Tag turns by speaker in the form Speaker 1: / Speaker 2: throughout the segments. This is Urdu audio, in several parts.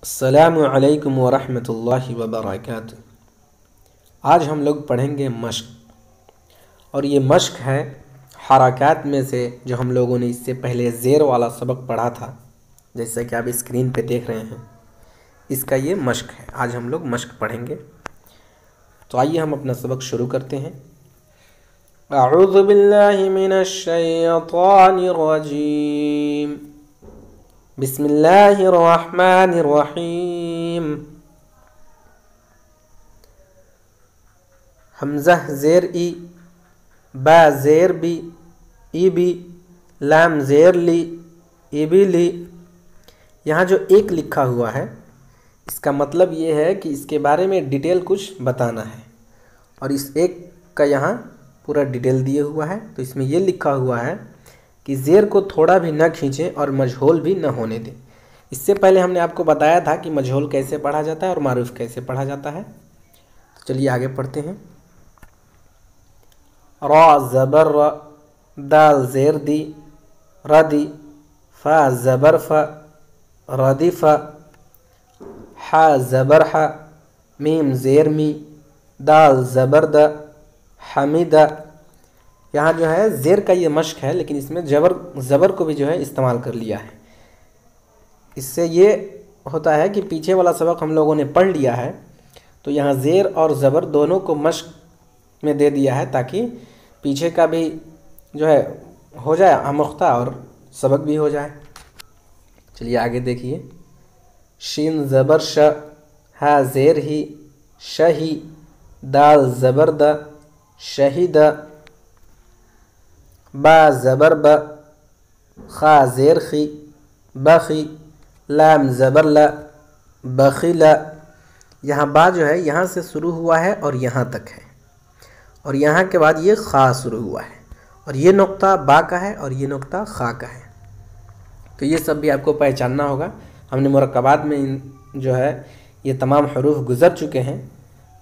Speaker 1: السلام علیکم ورحمۃ اللہ وبرکاتہ۔ آج ہم لوگ پڑھیں گے مشق، اور یہ مشق ہے حرکات میں سے جو ہم لوگوں نے اس سے پہلے زیر والا سبق پڑھا تھا، جیسا کہ آپ اسکرین پہ دیکھ رہے ہیں۔ اس کا یہ مشق ہے، آج ہم لوگ مشق پڑھیں گے۔ تو آئیے ہم اپنا سبق شروع کرتے ہیں۔ اعوذ باللہ من الشیطان الرجیم، بسم اللہ الرحمن الرحیم۔ حمزہ زیر ای، با زیر بی، ای بی، لام زیر لی، ای بی لی۔ یہاں جو ایک لکھا ہوا ہے، اس کا مطلب یہ ہے کہ اس کے بارے میں ڈیٹیل کچھ بتانا ہے، اور اس ایک کا یہاں پورا ڈیٹیل دیے ہوا ہے۔ تو اس میں یہ لکھا ہوا ہے کہ زیر کو تھوڑا بھی نہ کھینچیں اور مجہول بھی نہ ہونے دیں۔ اس سے پہلے ہم نے آپ کو بتایا تھا کہ مجہول کیسے پڑھا جاتا ہے اور معروف کیسے پڑھا جاتا ہے۔ تو چلیے آگے پڑھتے ہیں۔ را زبر را، دال زیر دی، ردی، فا زبر فا، ردف، حا زبر حا، میم زیر می، دال زبر دا، حمیدہ۔ یہاں جو ہے زیر کا یہ مشق ہے، لیکن اس میں زبر کو بھی جو ہے استعمال کر لیا ہے۔ اس سے یہ ہوتا ہے کہ پیچھے والا سبق ہم لوگوں نے پڑھ لیا ہے، تو یہاں زیر اور زبر دونوں کو مشق میں دے دیا ہے، تاکہ پیچھے کا بھی جو ہے ہو جائے آموختہ اور سبق بھی ہو جائے۔ چلیے آگے دیکھیے۔ شین زبر ش، ہا زیر ہی، شہی، دال زبر د، شہید، با زبر ب، خا زیر خی، بخی، لام زبر ل، بخیل۔ یہاں با جو ہے یہاں سے شروع ہوا ہے اور یہاں تک ہے، اور یہاں کے بعد یہ خا شروع ہوا ہے، اور یہ نقطہ با کا ہے اور یہ نقطہ خا کا ہے۔ تو یہ سب بھی آپ کو پہچاننا ہوگا۔ ہم نے مرکبات میں جو ہے یہ تمام حروف گزر چکے ہیں،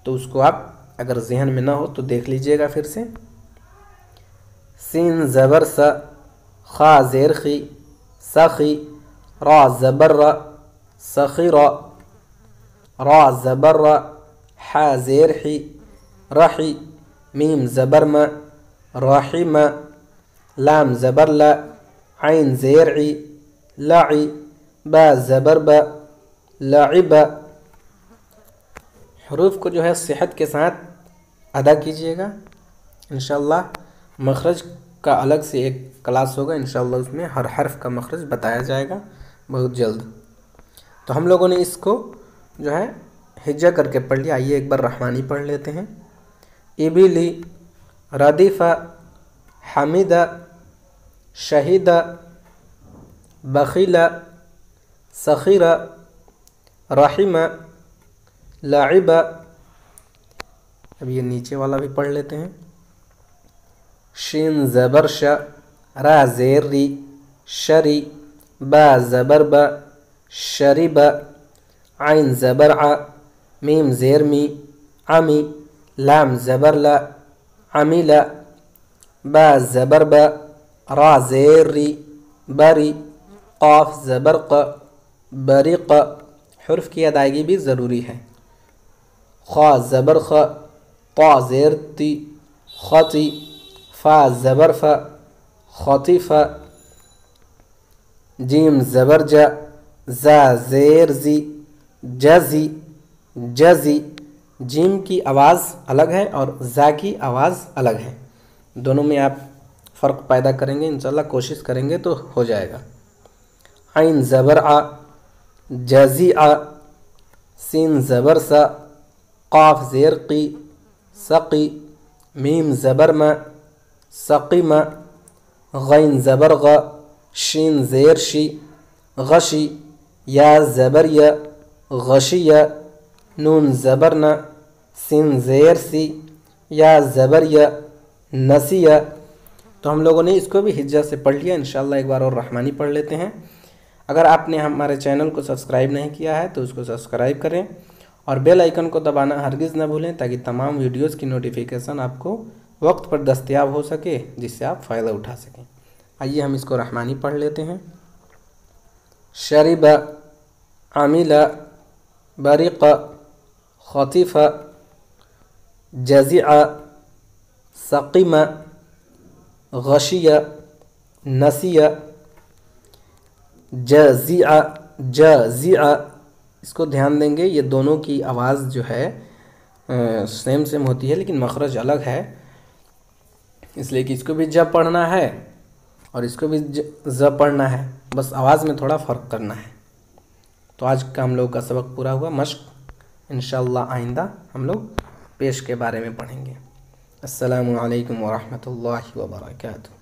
Speaker 1: تو اس کو آپ اگر ذہن میں نہ ہو تو دیکھ لیجئے گا پھر سے۔ سین زبر س، خا زیر خی، سخی، را زبر را، سخی را، را زبر را، حا زیر حی، رحی، میم زبر م، رحیم، لام زبر ل، عین زیر عی، لعی، با زبر ب، لعب۔ حروف کو جو ہے صحت کے ساتھ ادا کیجئے گا۔ انشاءاللہ مخرج کا الگ سے ایک کلاس ہوگا، انشاءاللہ اس میں ہر حرف کا مخرج بتایا جائے گا بہت جلد۔ تو ہم لوگوں نے اس کو جو ہے ہجہ کر کے پڑھ لیا۔ آئیے ایک بار رحمانی پڑھ لیتے ہیں۔ ابلی، ردف، حمید، شہید، بخیل، سخیر، رحیم، لعب۔ اب یہ نیچے والا بھی پڑھ لیتے ہیں۔ شین زبر ش، را زیر ری، شری، با زبر ب، شریب، عین زبر ع، میم زیر می، عمی، لام زبر ل، عمیل، با زبر ب، را زیر ری، بری، قاف زبر ق، بریق۔ حرف کی ادائیگی بھی ضروری ہے۔ خا زبر خ، طا زیر تی، خطی، فا زبر ف، خطیف، جیم زبر ج، زا زیر زی، جزی، جزی۔ جیم کی آواز الگ ہے اور زا کی آواز الگ ہے، دونوں میں آپ فرق پیدا کریں گے، انشاءاللہ کوشش کریں گے تو ہو جائے گا۔ عین زبر ع، جزی ع، سین زبر سا، قاف زیر قی، سقی، میم زبر م، سقیم، غین زبر غ، شین زیر شی، غشی، یا زبر ی، غشی، نون زبر ن، سین زیر سی، یا زبر ی، نسی۔ تو ہم لوگوں نے اس کو بھی ہجہ سے پڑھ لیا۔ انشاءاللہ ایک بار اور رحمانی پڑھ لیتے ہیں۔ اگر آپ نے ہمارے چینل کو سبسکرائب نہیں کیا ہے تو اس کو سبسکرائب کریں، اور بیل آئیکن کو دبانا ہرگز نہ بھولیں، تاکہ تمام ویڈیوز کی نوٹیفیکیشن آپ کو وقت پر دستیاب ہو سکے، جس سے آپ فائدہ اٹھا سکیں۔ آئیے ہم اس کو رحمانی پڑھ لیتے ہیں۔ شریب، عمیل، برق خطف جزع سقم غشی نسی جزع جزع. اس کو دھیان دیں گے، یہ دونوں کی آواز جو ہے سیم ہوتی ہے لیکن مخرج الگ ہے، اس لیے کہ اس کو بھی ج پڑھنا ہے اور اس کو بھی ز پڑھنا ہے، بس آواز میں تھوڑا فرق کرنا ہے. تو آج کا ہم لوگ کا سبق پورا ہوا. مشق انشاءاللہ آئندہ ہم لوگ پیش کے بارے میں پڑھیں گے. السلام علیکم ورحمۃ اللہ وبرکاتہ.